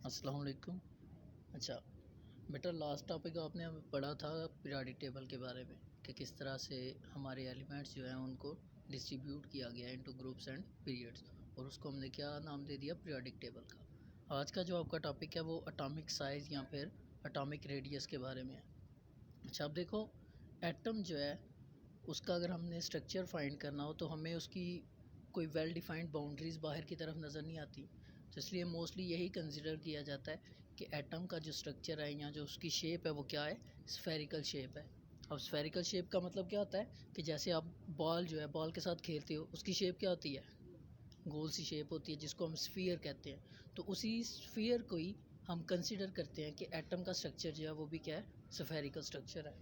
अस्सलाम वालेकुम। अच्छा बेटा, लास्ट टॉपिक आपने हमें पढ़ा था पीरियोडिक टेबल के बारे में कि किस तरह से हमारे एलिमेंट्स जो हैं उनको डिस्ट्रीब्यूट किया गया इनटू ग्रुप्स एंड पीरियड्स, और उसको हमने क्या नाम दे दिया, पीरियोडिक टेबल का। आज का जो आपका टॉपिक है वो एटॉमिक साइज़ या फिर एटॉमिक रेडियस के बारे में है। अच्छा, अब देखो, एटम जो है उसका अगर हमने स्ट्रक्चर फाइंड करना हो तो हमें उसकी कोई वेल डिफाइंड बाउंड्रीज़ बाहर की तरफ नज़र नहीं आती, तो इसलिए मोस्टली यही कंसिडर किया जाता है कि एटम का जो स्ट्रक्चर है या जो उसकी शेप है वो क्या है, स्फेरिकल शेप है। अब स्फेरिकल शेप का मतलब क्या होता है कि जैसे आप बॉल जो है बॉल के साथ खेलते हो, उसकी शेप क्या होती है, गोल सी शेप होती है जिसको हम स्फीयर कहते हैं। तो उसी स्फीयर को ही हम कंसिडर करते हैं कि एटम का स्ट्रक्चर जो है वो भी क्या है, स्फेरिकल स्ट्रक्चर है।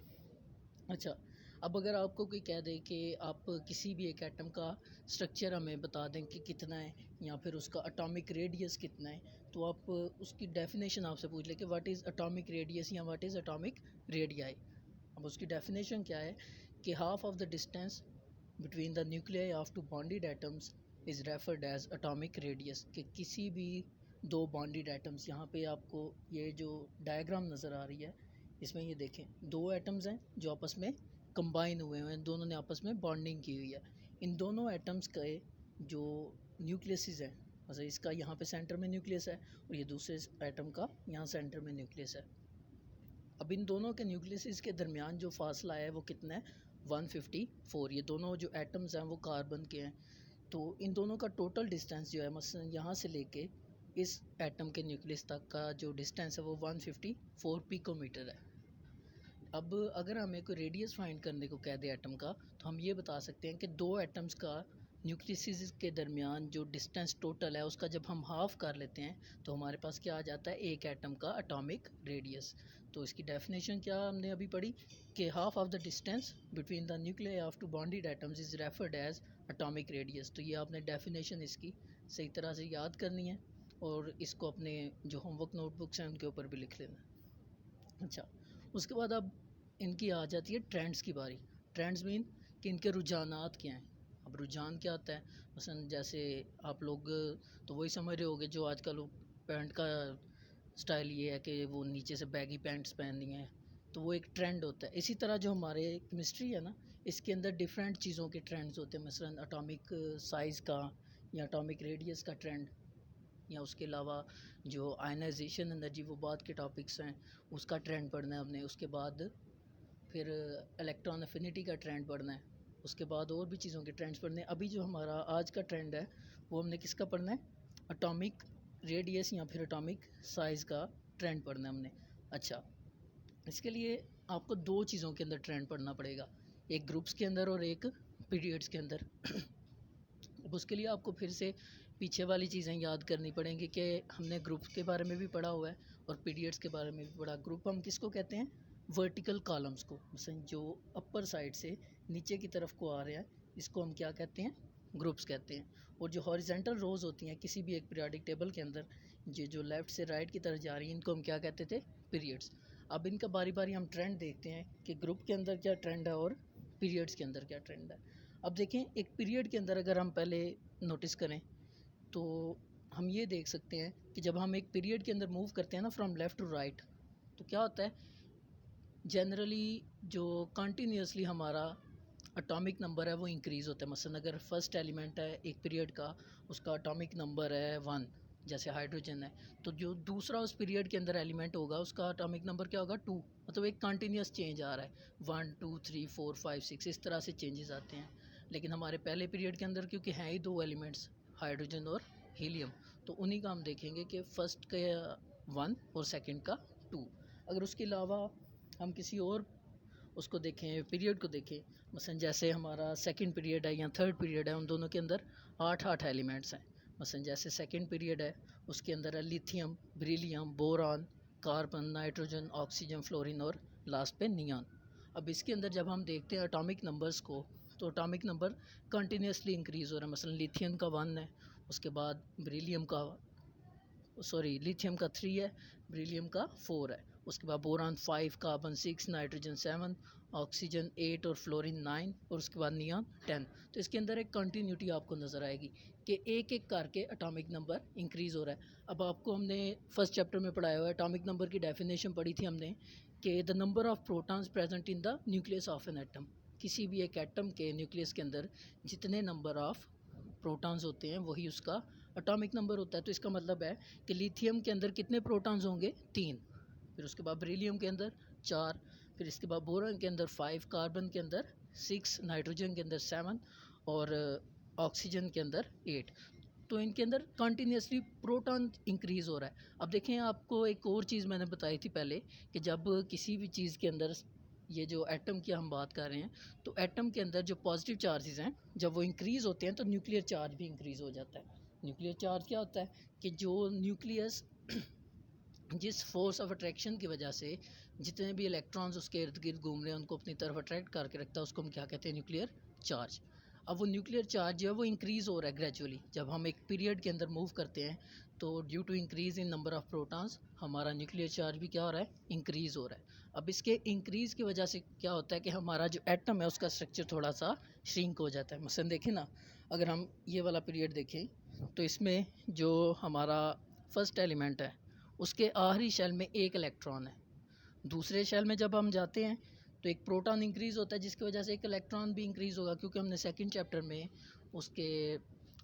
अच्छा, अब अगर आपको कोई कह दे कि आप किसी भी एक एटम का स्ट्रक्चर हमें बता दें कि कितना है या फिर उसका एटॉमिक रेडियस कितना है, तो आप उसकी डेफिनेशन आपसे पूछ ले कि व्हाट इज़ एटॉमिक रेडियस या व्हाट इज़ एटॉमिक रेडियाई। अब उसकी डेफिनेशन क्या है कि half of the distance between the nuclei of two bonded atoms is referred as atomic radius. कि किसी भी दो बॉन्डेड एटम्स, यहाँ पे आपको ये जो डायग्राम नज़र आ रही है इसमें ये देखें, दो एटम्स हैं जो आपस में कंबाइन हुए हैं, दोनों ने आपस में बॉन्डिंग की हुई है। इन दोनों एटम्स के जो न्यूक्लियसिस हैं, मतलब इसका यहाँ पे सेंटर में न्यूक्लियस है और ये दूसरे एटम का यहाँ सेंटर में न्यूक्लियस है। अब इन दोनों के न्यूक्लियसिस के दरमियान जो फासला है वो कितना है, 154। ये दोनों जो एटम्स हैं वो कार्बन के हैं, तो इन दोनों का टोटल डिस्टेंस जो है, मसलन यहाँ से लेके इस एटम के न्यूक्लियस तक का जो डिस्टेंस है वो 154 पिकोमीटर है। अब अगर हमें कोई रेडियस फाइंड करने को कह दे एटम का, तो हम ये बता सकते हैं कि दो एटम्स का न्यूक्लियसिस के दरमियान जो डिस्टेंस टोटल है उसका जब हम हाफ़ कर लेते हैं तो हमारे पास क्या आ जाता है, एक एटम का एटॉमिक रेडियस। तो इसकी डेफिनेशन क्या हमने अभी पढ़ी कि half of the distance between the nuclei of two bonded atoms is referred as atomic radius. तो ये आपने डेफिनेशन इसकी सही तरह से याद करनी है और इसको अपने जो होमवर्क नोटबुक्स हैं उनके ऊपर भी लिख लेना। अच्छा, उसके बाद अब इनकी आ जाती है ट्रेंड्स की बारी। ट्रेंड्स मीन कि इनके रुझानात क्या हैं। अब रुझान क्या होता है, मसलन जैसे आप लोग तो वही समझ रहे होगे, जो आजकल पैंट का स्टाइल ये है कि वो नीचे से बैगी पैंट्स पहननी है, तो वो एक ट्रेंड होता है। इसी तरह जो हमारे केमिस्ट्री है ना, इसके अंदर डिफरेंट चीज़ों के ट्रेंड्स होते हैं, मसलन एटॉमिक साइज़ का या एटॉमिक रेडियस का ट्रेंड, या उसके अलावा जो आयनाइजेशन एनर्जी, वो बाद के टॉपिक्स हैं, उसका ट्रेंड पढ़ना है हमने। उसके बाद फिर इलेक्ट्रॉन एफिनिटी का ट्रेंड पढ़ना है। उसके बाद और भी चीज़ों के ट्रेंड्स पढ़ने हैं। अभी जो हमारा आज का ट्रेंड है वो हमने किसका पढ़ना है, एटॉमिक रेडियस या फिर एटॉमिक साइज़ का ट्रेंड पढ़ना है हमने। अच्छा, इसके लिए आपको दो चीज़ों के अंदर ट्रेंड पढ़ना पड़ेगा, एक ग्रुप्स के अंदर और एक पीरियड्स के अंदर। अब उसके लिए आपको फिर से पीछे वाली चीज़ें याद करनी पड़ेंगी कि हमने ग्रुप्स के बारे में भी पढ़ा हुआ है और पीरियड्स के बारे में भी पढ़ा। ग्रुप हम किसको कहते हैं, वर्टिकल कॉलम्स को, मसलन जो अपर साइड से नीचे की तरफ को आ रहे हैं इसको हम क्या कहते हैं, ग्रुप्स कहते हैं। और जो हॉरिजेंटल रोज़ होती हैं किसी भी एक पीरियोडिक टेबल के अंदर, ये जो लेफ़्ट से राइट की तरफ जा रही हैं, इनको हम क्या कहते थे, पीरियड्स। अब इनका बारी बारी हम ट्रेंड देखते हैं कि ग्रुप के अंदर क्या ट्रेंड है और पीरियड्स के अंदर क्या ट्रेंड है। अब देखें, एक पीरियड के अंदर अगर हम पहले नोटिस करें तो हम ये देख सकते हैं कि जब हम एक पीरियड के अंदर मूव करते हैं ना, फ्रॉम लेफ़्ट टू राइट, तो क्या होता है, जनरली जो कंटिन्यूसली हमारा एटॉमिक नंबर है वो इंक्रीज़ होता है। मसलन अगर फर्स्ट एलिमेंट है एक पीरियड का, उसका एटॉमिक नंबर है 1, जैसे हाइड्रोजन है, तो जो दूसरा उस पीरियड के अंदर एलिमेंट होगा उसका एटॉमिक नंबर क्या होगा, 2। मतलब एक कंटिन्यूस चेंज आ रहा है, 1 2 3 4 5 6 इस तरह से चेंजेस आते हैं। लेकिन हमारे पहले पीरियड के अंदर क्योंकि हैं ही दो एलिमेंट्स, हाइड्रोजन और हीलियम, तो उन्हीं का हम देखेंगे कि फ़र्स्ट का 1 और सेकेंड का 2। अगर उसके अलावा हम किसी और उसको देखें, पीरियड को देखें, मसलन जैसे हमारा सेकंड पीरियड है या थर्ड पीरियड है, उन दोनों के अंदर 8 एलिमेंट्स हैं। मसलन जैसे सेकंड पीरियड है उसके अंदर है lithium, beryllium, boron, carbon, nitrogen, oxygen, fluorine और लास्ट पे नियॉन। अब इसके अंदर जब हम देखते हैं एटॉमिक नंबर्स को, तो एटॉमिक नंबर कंटिन्यूसली इंक्रीज़ हो रहा है। मसलन लिथियम का 1 है, उसके बाद बेरिलियम का, सॉरी, लिथियम का 3 है, बेरिलियम का 4 है, उसके बाद बोरान 5, कार्बन 6, नाइट्रोजन 7, ऑक्सीजन 8 और फ्लोरीन 9 और उसके बाद नियॉन 10। तो इसके अंदर एक कंटिन्यूटी आपको नज़र आएगी। कि एक एक करके एटॉमिक नंबर इंक्रीज़ हो रहा है। अब आपको हमने फर्स्ट चैप्टर में पढ़ाया हुआ है, एटॉमिक नंबर की डेफिनेशन पढ़ी थी हमने कि the number of protons present in the nucleus of an atom. किसी भी एक एटम के न्यूक्लियस के अंदर जितने नंबर ऑफ प्रोटॉन्स होते हैं वही उसका एटॉमिक नंबर होता है। तो इसका मतलब है कि लिथियम के अंदर कितने प्रोटॉन्स होंगे, 3। फिर उसके बाद बेरिलियम के अंदर 4, फिर इसके बाद बोरॉन के अंदर 5, कार्बन के अंदर 6, नाइट्रोजन के अंदर 7 और ऑक्सीजन के अंदर 8। तो इनके अंदर कंटिन्यूसली प्रोटॉन इंक्रीज़ हो रहा है। अब देखें, आपको एक और चीज़ मैंने बताई थी पहले कि जब किसी भी चीज़ के अंदर, ये जो एटम की हम बात कर रहे हैं, तो एटम के अंदर जो पॉजिटिव चार्जेस हैं जब वो इंक्रीज़ होते हैं तो न्यूक्लियर चार्ज भी इंक्रीज़ हो जाता है। न्यूक्लियर चार्ज क्या होता है कि जो न्यूक्लियस जिस फोर्स ऑफ अट्रैक्शन की वजह से जितने भी इलेक्ट्रॉन्स उसके इर्द गिर्द घूम रहे हैं उनको अपनी तरफ अट्रैक्ट करके रखता है, उसको हम क्या कहते हैं, न्यूक्लियर चार्ज। अब वो न्यूक्लियर चार्ज जो है वो इंक्रीज़ हो रहा है ग्रेजुअली। जब हम एक पीरियड के अंदर मूव करते हैं तो due to increase in number of protons हमारा न्यूक्लियर चार्ज भी क्या हो रहा है, इंक्रीज़ हो रहा है। अब इसके इंक्रीज़ की वजह से क्या होता है कि हमारा जो एटम है उसका स्ट्रक्चर थोड़ा सा श्रिंक हो जाता है। मसलन देखें ना, अगर हम ये वाला पीरियड देखें तो इसमें जो हमारा फर्स्ट एलिमेंट है उसके आखिरी शेल में एक इलेक्ट्रॉन है। दूसरे शेल में जब हम जाते हैं तो एक प्रोटॉन इंक्रीज़ होता है जिसकी वजह से एक इलेक्ट्रॉन भी इंक्रीज़ होगा, क्योंकि हमने सेकंड चैप्टर में उसके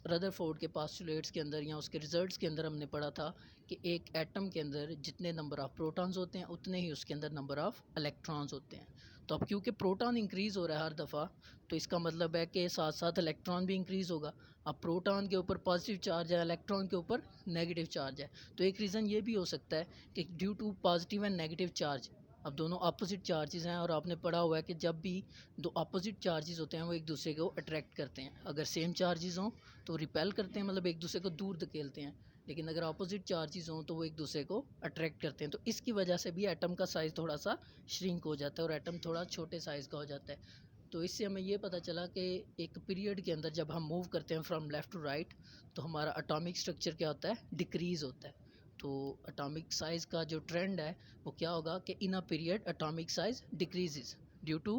रदरफोर्ड के पास्टुलेट्स के अंदर या उसके रिजल्ट्स के अंदर हमने पढ़ा था कि एक एटम के अंदर जितने नंबर ऑफ़ प्रोटॉन्स होते हैं उतने ही उसके अंदर नंबर ऑफ़ इलेक्ट्रॉन्स होते हैं। तो अब क्योंकि प्रोटॉन इंक्रीज़ हो रहा है हर दफ़ा, तो इसका मतलब है कि साथ साथ इलेक्ट्रॉन भी इंक्रीज़ होगा। अब प्रोटॉन के ऊपर पॉजिटिव चार्ज है, इलेक्ट्रॉन के ऊपर नेगेटिव चार्ज है, तो एक रीज़न ये भी हो सकता है कि due to positive and negative charge, अब दोनों अपोजिट चार्जेस हैं और आपने पढ़ा हुआ है कि जब भी दो अपोजिट चार्जेस होते हैं वो एक दूसरे को अट्रैक्ट करते हैं। अगर सेम चार्जेस हों तो रिपेल करते हैं, मतलब एक दूसरे को दूर धकेलते हैं, लेकिन अगर अपोजिट चार्जेस हों तो वो एक दूसरे को अट्रैक्ट करते हैं। तो इसकी वजह से भी एटम का साइज़ थोड़ा सा श्रिंक हो जाता है और एटम थोड़ा छोटे साइज़ का हो जाता है। तो इससे हमें ये पता चला कि एक पीरियड के अंदर जब हम मूव करते हैं फ्रॉम लेफ़्ट टू राइट तो हमारा एटॉमिक स्ट्रक्चर क्या होता है, डिक्रीज़ होता है। तो एटॉमिक साइज़ का जो ट्रेंड है वो क्या होगा कि in a period atomic size decreases due to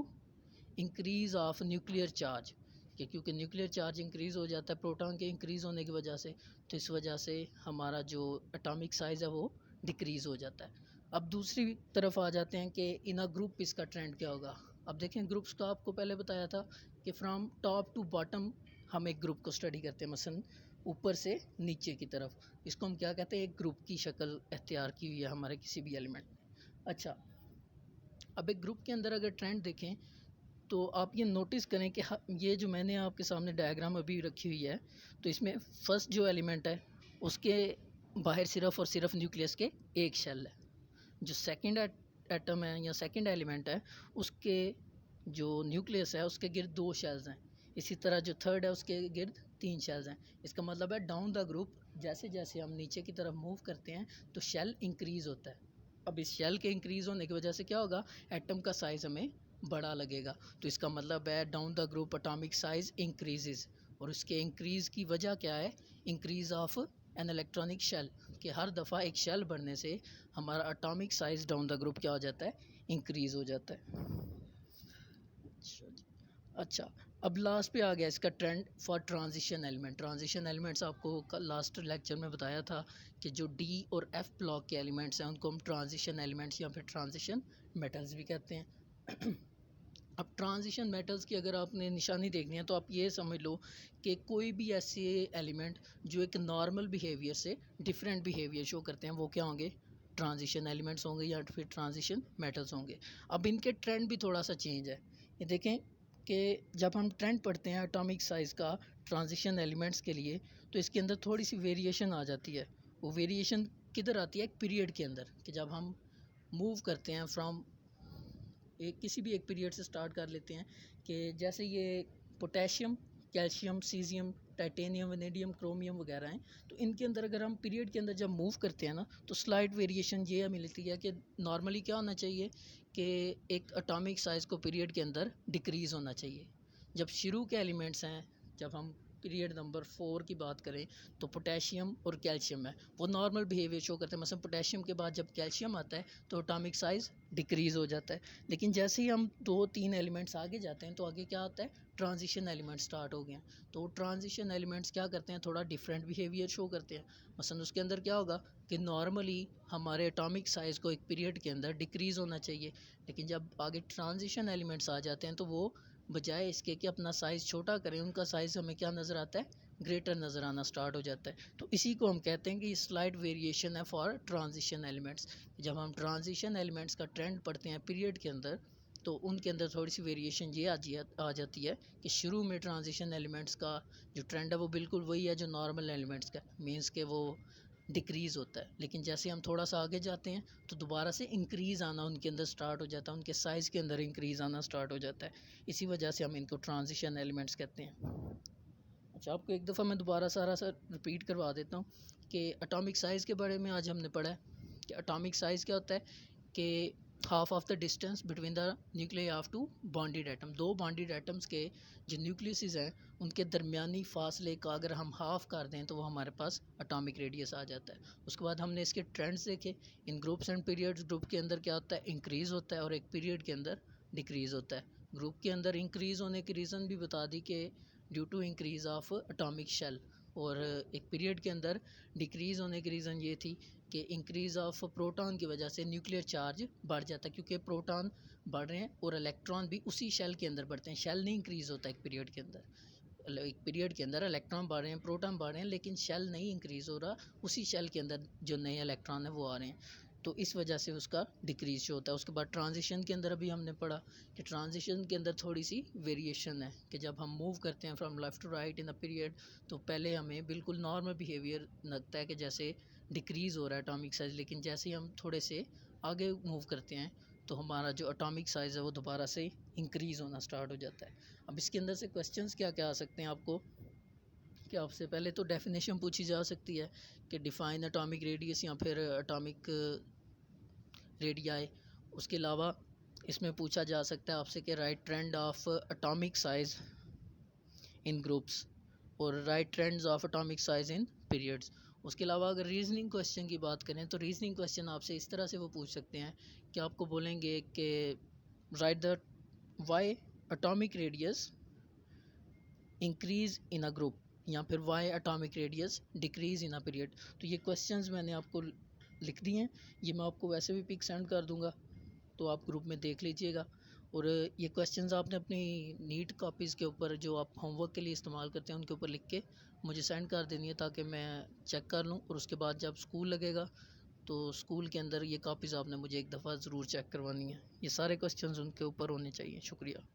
increase of nuclear charge, कि क्योंकि न्यूक्लियर चार्ज इंक्रीज़ हो जाता है प्रोटॉन के इंक्रीज़ होने की वजह से, तो इस वजह से हमारा जो एटॉमिक साइज़ है वो डिक्रीज़ हो जाता है। अब दूसरी तरफ आ जाते हैं कि इन अ ग्रुप इसका ट्रेंड क्या होगा। अब देखें, ग्रुप्स का आपको पहले बताया था कि फ्रॉम टॉप टू बॉटम हम एक ग्रुप को स्टडी करते हैं, मसलन ऊपर से नीचे की तरफ, इसको हम क्या कहते हैं, एक ग्रुप की शक्ल अख्तियार की हुई है हमारे किसी भी एलिमेंट ने। अच्छा, अब एक ग्रुप के अंदर अगर ट्रेंड देखें तो आप ये नोटिस करें कि ये जो मैंने आपके सामने डायग्राम अभी रखी हुई है, तो इसमें फर्स्ट जो एलिमेंट है उसके बाहर सिर्फ और सिर्फ न्यूक्लियस के एक शेल है। जो सेकंड एटम है या सेकंड एलिमेंट है उसके जो न्यूक्लियस है उसके गिर्द 2 शेल्स हैं। इसी तरह जो थर्ड है उसके गिर्द 3 शेल्स हैं। इसका मतलब है डाउन द ग्रुप जैसे जैसे हम नीचे की तरफ मूव करते हैं तो शेल इंक्रीज़ होता है। अब इस शेल के इंक्रीज़ होने की वजह से क्या होगा, एटम का साइज़ हमें बड़ा लगेगा। तो इसका मतलब है down the group atomic size increases, और इसके इंक्रीज़ की वजह क्या है, increase of an electronic shell, कि हर दफ़ा एक शेल बढ़ने से हमारा atomic size down the group क्या हो जाता है, इंक्रीज़ हो जाता है। अच्छा, अब लास्ट पे आ गया इसका trend for transition element. Transition elements आपको लास्ट लेक्चर में बताया था कि जो डी और एफ ब्लॉक के एलिमेंट्स हैं उनको हम ट्रांजिशन एलिमेंट्स या फिर ट्रांजिशन मेटल्स भी कहते हैं। अब ट्रांजिशन मेटल्स की अगर आपने निशानी देखनी है तो आप ये समझ लो कि कोई भी ऐसे एलिमेंट जो एक नॉर्मल बिहेवियर से डिफरेंट बिहेवियर शो करते हैं वो क्या होंगे, ट्रांजिशन एलिमेंट्स होंगे या फिर ट्रांजिशन मेटल्स होंगे। अब इनके ट्रेंड भी थोड़ा सा चेंज है। ये देखें कि जब हम ट्रेंड पढ़ते हैं एटॉमिक साइज़ का ट्रांजिशन एलिमेंट्स के लिए तो इसके अंदर थोड़ी सी वेरिएशन आ जाती है। वो वेरिएशन किधर आती है, एक पीरियड के अंदर, कि जब हम मूव करते हैं फ्रॉम एक किसी भी एक पीरियड से स्टार्ट कर लेते हैं कि जैसे ये potassium, calcium, caesium, titanium, vanadium, chromium वगैरह हैं, तो इनके अंदर अगर हम पीरियड के अंदर जब मूव करते हैं ना तो स्लाइट वेरिएशन ये मिलती है कि नॉर्मली क्या होना चाहिए कि एक एटॉमिक साइज़ को पीरियड के अंदर डिक्रीज़ होना चाहिए। जब शुरू के एलिमेंट्स हैं, जब हम पीरियड नंबर 4 की बात करें तो पोटेशियम और कैल्शियम है, वो नॉर्मल बिहेवियर शो करते हैं। मसलन पोटेशियम के बाद जब कैल्शियम आता है तो एटॉमिक साइज़ डिक्रीज़ हो जाता है। लेकिन जैसे ही हम 2-3 एलिमेंट्स आगे जाते हैं तो आगे क्या आता है, ट्रांजिशन एलिमेंट स्टार्ट हो गए हैं। तो ट्रांजिशन एलिमेंट्स क्या करते हैं, थोड़ा डिफरेंट बिहेवियर शो करते हैं। मसलन उसके अंदर क्या होगा कि नॉर्मली हमारे एटॉमिक साइज़ को एक पीरियड के अंदर डिक्रीज़ होना चाहिए, लेकिन जब आगे ट्रांजिशन एलिमेंट्स आ जाते हैं तो वो बजाय इसके कि अपना साइज़ छोटा करें, उनका साइज़ हमें क्या नज़र आता है, ग्रेटर नज़र आना स्टार्ट हो जाता है। तो इसी को हम कहते हैं कि स्लाइड वेरिएशन है फॉर ट्रांजिशन एलिमेंट्स। जब हम ट्रांजिशन एलिमेंट्स का ट्रेंड पढ़ते हैं पीरियड के अंदर तो उनके अंदर थोड़ी सी वेरिएशन ये आ जाती है कि शुरू में ट्रांजिशन एलिमेंट्स का जो ट्रेंड है वो बिल्कुल वही है जो नॉर्मल एलिमेंट्स का, मींस के वो डिक्रीज़ होता है। लेकिन जैसे हम थोड़ा सा आगे जाते हैं तो दोबारा से इंक्रीज़ आना उनके अंदर स्टार्ट हो जाता है, उनके साइज़ के अंदर इंक्रीज़ आना स्टार्ट हो जाता है। इसी वजह से हम इनको ट्रांजिशन एलिमेंट्स कहते हैं। अच्छा, आपको एक दफ़ा मैं दोबारा सारा सा रिपीट करवा देता हूँ कि एटॉमिक साइज़ के बारे में आज हमने पढ़ा है कि एटॉमिक साइज़ क्या होता है कि half of the distance between the nuclear of two bonded atom. दो बॉन्डेड एटम्स के जो न्यूक्लियसिस हैं उनके दरमियानी फासले का अगर हम हाफ़ कर दें तो वो हमारे पास एटॉमिक रेडियस आ जाता है। उसके बाद हमने इसके ट्रेंड्स देखे इन ग्रुप्स एंड पीरियड्स। ग्रुप के अंदर क्या होता है, इंक्रीज़ होता है, और एक पीरियड के अंदर डिक्रीज़ होता है। ग्रुप के अंदर इंक्रीज़ होने की रीज़न भी बता दी कि due to increase of atomic shell, और एक पीरियड के अंदर डिक्रीज़ होने की रीज़न ये थी कि इंक्रीज़ ऑफ प्रोटॉन की वजह से न्यूक्लियर चार्ज बढ़ जाता है, क्योंकि प्रोटॉन बढ़ रहे हैं और इलेक्ट्रॉन भी उसी शेल के अंदर बढ़ते हैं। शेल नहीं इंक्रीज़ होता एक पीरियड के अंदर, एक पीरियड के अंदर इलेक्ट्रॉन बढ़ रहे हैं, प्रोटॉन बढ़ रहे हैं, लेकिन शेल नहीं इंक्रीज़ हो रहा, उसी शेल के अंदर जो नए इलेक्ट्रॉन है वो आ रहे हैं, तो इस वजह से उसका डिक्रीज़ होता है। उसके बाद ट्रांजिशन के अंदर अभी हमने पढ़ा कि ट्रांजिशन के अंदर थोड़ी सी वेरिएशन है कि जब हम मूव करते हैं from left to right in the period तो पहले हमें बिल्कुल नॉर्मल बिहेवियर लगता है कि जैसे डिक्रीज़ हो रहा है एटॉमिक साइज़, लेकिन जैसे ही हम थोड़े से आगे मूव करते हैं तो हमारा जो एटॉमिक साइज़ है वो दोबारा से इंक्रीज़ होना स्टार्ट हो जाता है। अब इसके अंदर से क्वेश्चंस क्या क्या आ सकते हैं आपको, कि आपसे पहले तो डेफिनेशन पूछी जा सकती है कि डिफ़ाइन एटॉमिक रेडियस या फिर एटॉमिक रेडियाई। उसके अलावा इसमें पूछा जा सकता है आपसे कि write trend of atomic size in groups और write trends of atomic size in periods. उसके अलावा अगर रीजनिंग क्वेश्चन की बात करें तो रीजनिंग क्वेश्चन आपसे इस तरह से वो पूछ सकते हैं कि आपको बोलेंगे कि write the why atomic radius increase in a group, या फिर why atomic radius decrease in a period. तो ये क्वेश्चंस मैंने आपको लिख दिए हैं, ये मैं आपको वैसे भी पिक सेंड कर दूंगा तो आप ग्रुप में देख लीजिएगा। और ये क्वेश्चंस आपने अपनी नीट कॉपीज़ के ऊपर जो आप होमवर्क के लिए इस्तेमाल करते हैं उनके ऊपर लिख के मुझे सेंड कर देनी है ताकि मैं चेक कर लूँ, और उसके बाद जब स्कूल लगेगा तो स्कूल के अंदर ये कॉपीज़ आपने मुझे एक दफ़ा ज़रूर चेक करवानी है। ये सारे क्वेश्चंस उनके ऊपर होने चाहिए। शुक्रिया।